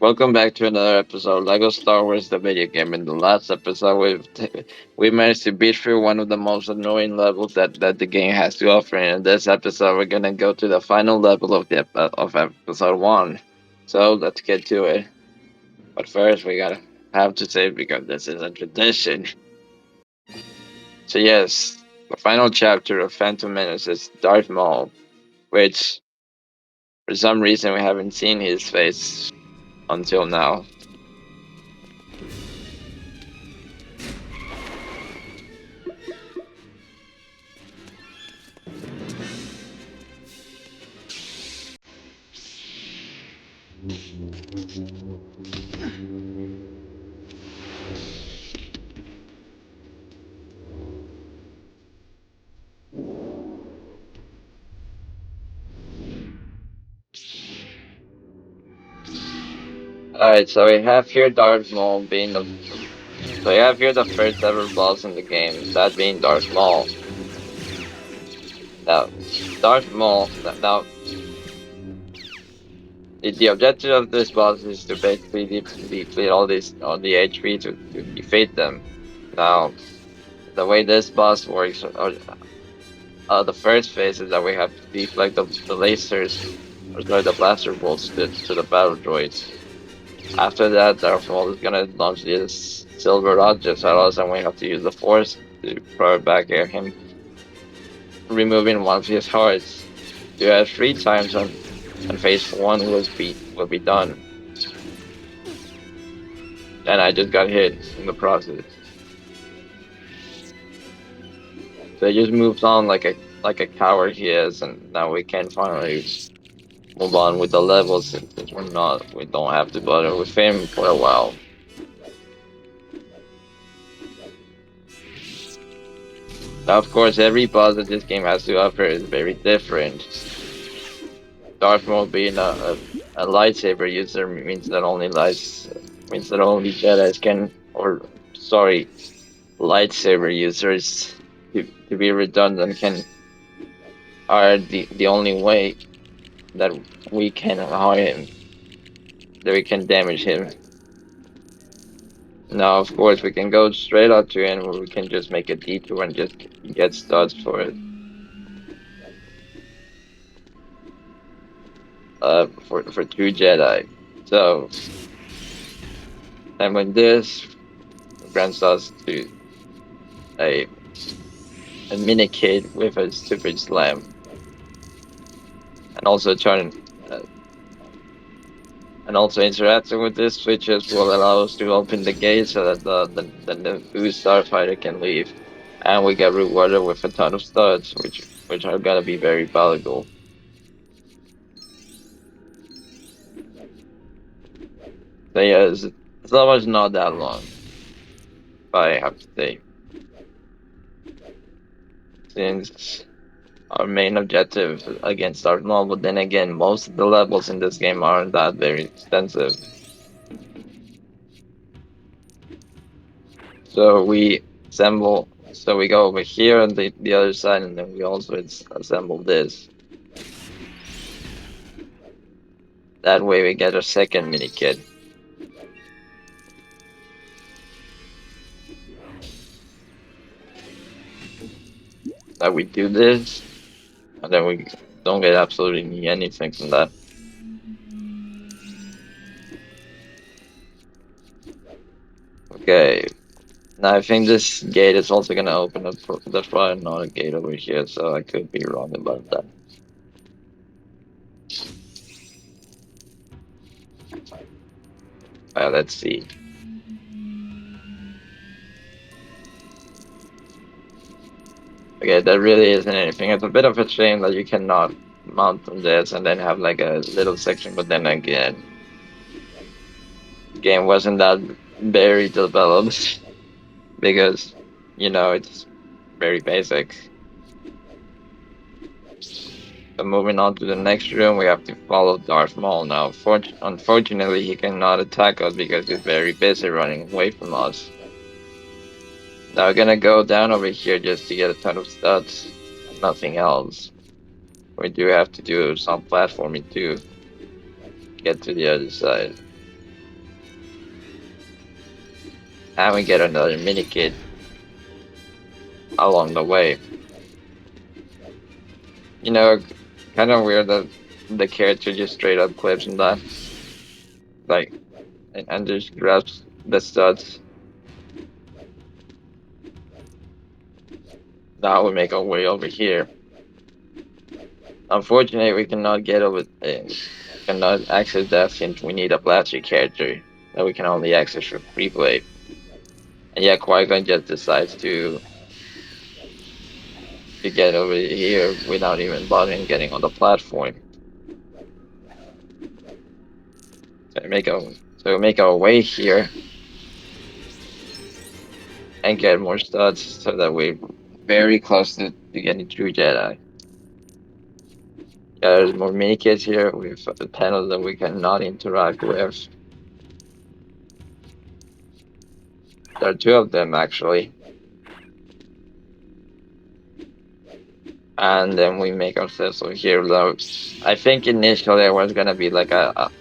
Welcome back to another episode of Lego Star Wars the video game. In the last episode, we managed to beat through one of the most annoying levels that the game has to offer. And in this episode, we're gonna go to the final level of of episode one. So let's get to it. But first, we gotta have to say because this is a tradition. So yes, the final chapter of Phantom Menace is Darth Maul, which for some reason we haven't seen his face until now. Alright, so we have here Darth Maul being the so we have here the first ever boss in the game, that being Darth Maul. Now, Darth Maul. Now, the objective of this boss is to basically deplete all the HP to defeat them. Now, the way this boss works, the first phase is that we have to deflect the lasers, or sorry, the blaster bolts to the battle droids. After that, Darth Maul is gonna launch this silver object at us, and we have to use the Force to power back at him, removing one of his hearts. Do that three times, and phase one will be done. And I just got hit in the process. So he just moves on like a coward he is, and now we can finally move on with the levels since we don't have to bother with him for a while. Now, of course, every boss that this game has to offer is very different. Darth Maul being a lightsaber user means that only Jedi's can, or sorry, lightsaber users, to be redundant, can are the only way that we can harm him, that we can damage him. Now, of course, we can go straight up to him, or we can just make a detour and just get studs for it. For two Jedi. So, and when this grants us to a a mini kid with a stupid slam, and also turn uh, and also interacting with these switches will allow us to open the gate so that the new starfighter can leave, and we get rewarded with a ton of studs, which are gonna be very valuable. So yeah, it's almost not that long, but I have to say, since our main objective against Dark Maul, but then again, most of the levels in this game aren't that very extensive. So we so we go over here on the other side, and then we also assemble this. That way we get a second mini kit. That we do this, and then we don't get absolutely anything from that. Okay, now I think this gate is also gonna open up for the front, not a gate over here, so I could be wrong about that. Let's see. Okay, that really isn't anything. It's a bit of a shame that you cannot mount on this and then have like a little section, but then again, the game wasn't that very developed because, it's very basic. So moving on to the next room, we have to follow Darth Maul now. Unfortunately, he cannot attack us because he's very busy running away from us. Now we're gonna go down over here just to get a ton of studs, nothing else. We do have to do some platforming to get to the other side. And we get another mini kit along the way. You know, kind of weird that the character just straight up clips and that, like, and just grabs the studs. Now we make our way over here. Unfortunately, we cannot get over, cannot access that since we need a blaster character that we can only access for free play. And yeah, Qui-Gon just decides to get over here without even bothering getting on the platform. So we make our way here and get more studs so that we're very close to getting true Jedi. Yeah, there's more mini kits here with panels that we cannot interact with. There are two of them actually. And then we make ourselves over here. Though I think initially it was gonna be like a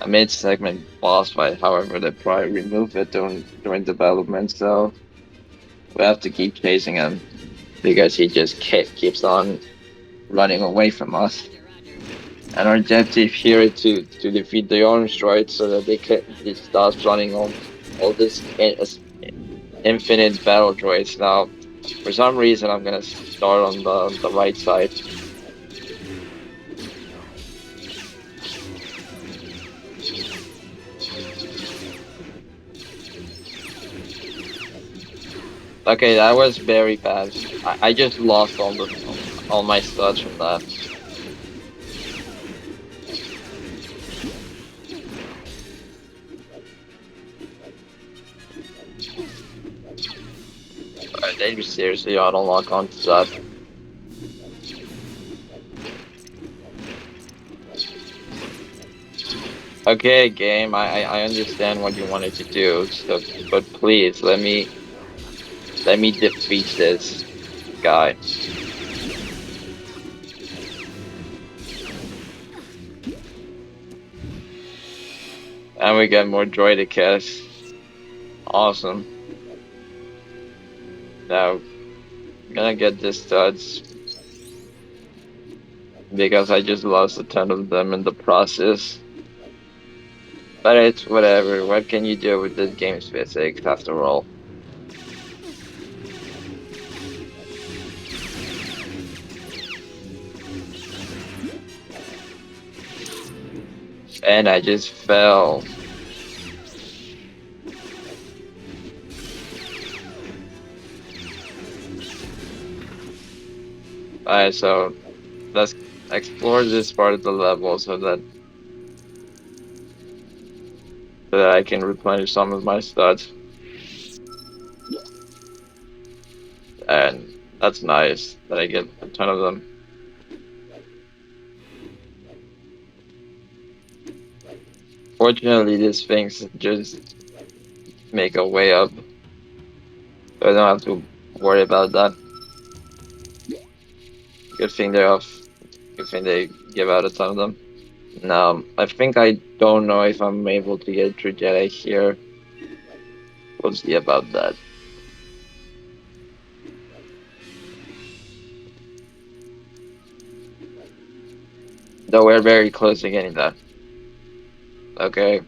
mid-segment boss fight. However, they probably removed it during development, so we have to keep chasing him because he just keeps on running away from us. And our objective here is to defeat the orange droids so that they start running all this infinite battle droids. Now, for some reason, I'm gonna start on the right side. Okay, that was very bad. I just lost all my studs from that. They seriously auto lock onto that. Okay, game. I understand what you wanted to do. So, but please let me defeat this guy. And we get more droidicus. Awesome. Now, I'm gonna get the studs because I just lost a ton of them in the process. But it's whatever. What can you do with this game's physics after all? And I just fell. Alright, so let's explore this part of the level so that I can replenish some of my studs. And that's nice that I get a ton of them. Fortunately, these things just make a way up, so I don't have to worry about that. Good thing they're off. Good thing they give out a ton of them. Now, I think I don't know if I'm able to get through Jedi here. We'll see about that. Though we're very close to getting that. Okay.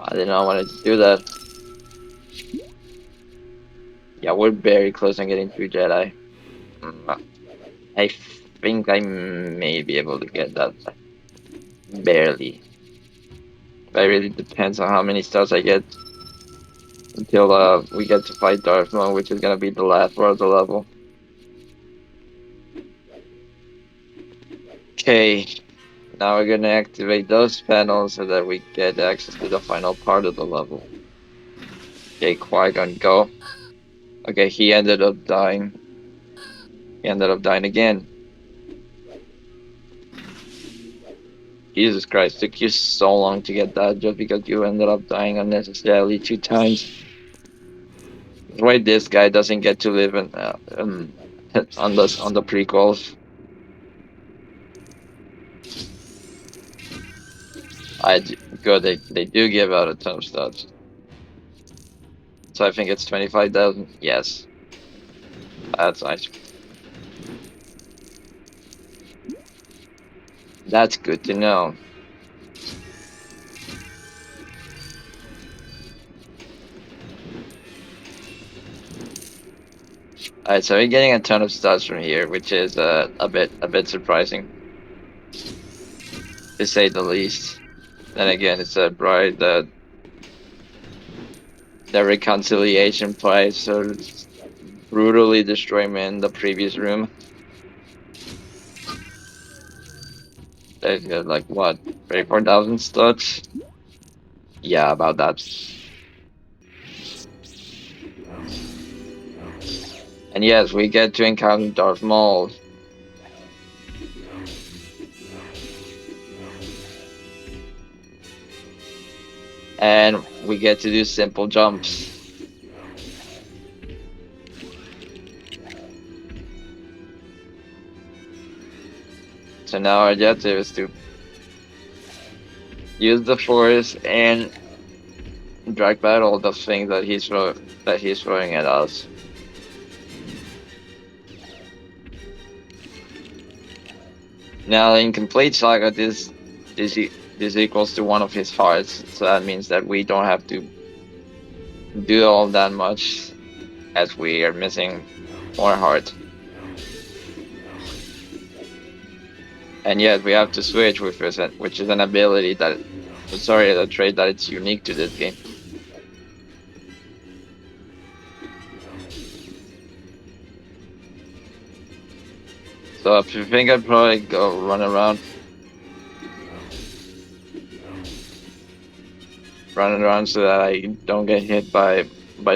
I did not want to do that. Yeah, we're very close on getting through Jedi. I think I may be able to get that. Barely. But it really depends on how many stars I get until we get to fight Darth Maul, which is gonna be the last part of the level. Okay, now we're gonna activate those panels so that we get access to the final part of the level. Okay, Qui-Gon, go. Okay, he ended up dying. He ended up dying again. Jesus Christ, took you so long to get that just because you ended up dying unnecessarily 2 times. That's why this guy doesn't get to live on the prequels. Good, they do give out a ton of stuff. So I think it's 25,000. Yes, that's nice. That's good to know. Alright, so we're getting a ton of stats from here, which is a bit surprising to say the least. Then again, it's a bride that the reconciliation play so brutally destroyed me in the previous room. They got like what, 34,000 stats? Yeah, about that. And yes, we get to encounter Darth Maul, and we get to do simple jumps. So now our objective is to use the Force and drag battle the thing that he's throwing at us. Now in complete saga, this equals to one of his hearts, so that means that we don't have to do all that much, as we are missing more heart. And yet we have to switch, which is an ability that, sorry, a trait that it's unique to this game. So if you think I'd probably go run around so that I don't get hit by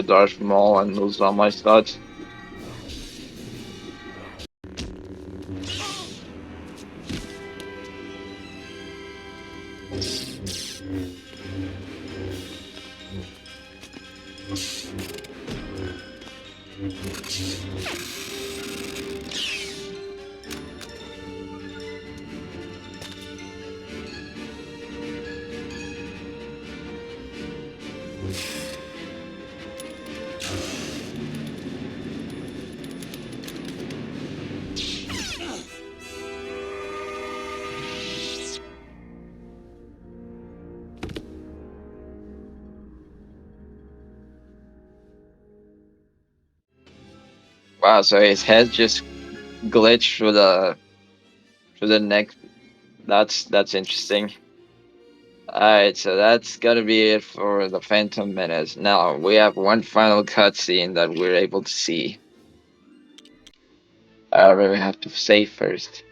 Darth Maul and lose all my stats. Wow, so his head just glitched through the neck. That's interesting. Alright, so that's gotta be it for the Phantom Menace. Now we have one final cutscene that we're able to see. However, we have to save first.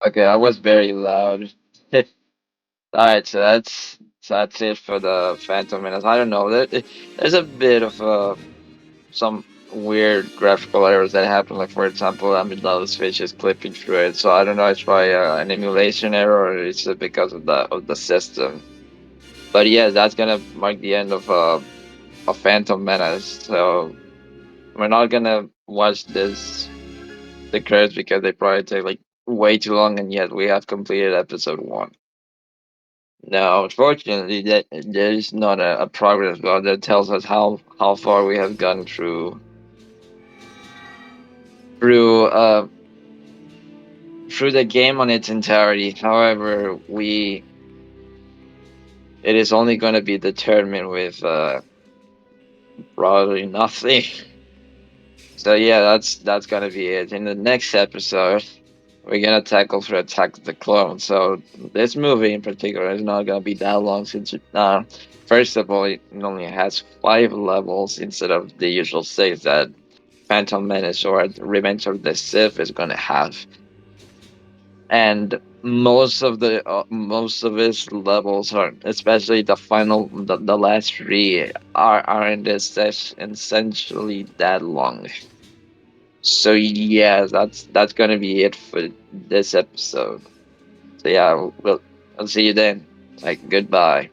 Okay, that was very loud. Alright, so that's it for the Phantom Menace. I don't know. There's a bit of some weird graphical errors that happen. Like for example, Amida's fish is clipping through it. So I don't know. It's probably an emulation error, or it's because of the system. But yeah, that's gonna mark the end of a Phantom Menace. So we're not gonna watch the credits because they probably take like way too long, and yet we have completed episode 1. No, unfortunately, there is not a progress bar that tells us how far we have gone through through the game on its entirety. However, we it is only going to be determined with probably nothing. So yeah, that's gonna be it. In the next episode, we're gonna tackle for Attack of the Clones. So this movie in particular is not gonna be that long since first of all, it only has 5 levels instead of the usual 6 that Phantom Menace or Revenge of the Sith is gonna have. And most of his levels are, especially the last three aren't essentially that long. So yeah, that's gonna be it for this episode. So yeah, I'll see you then. Like, goodbye.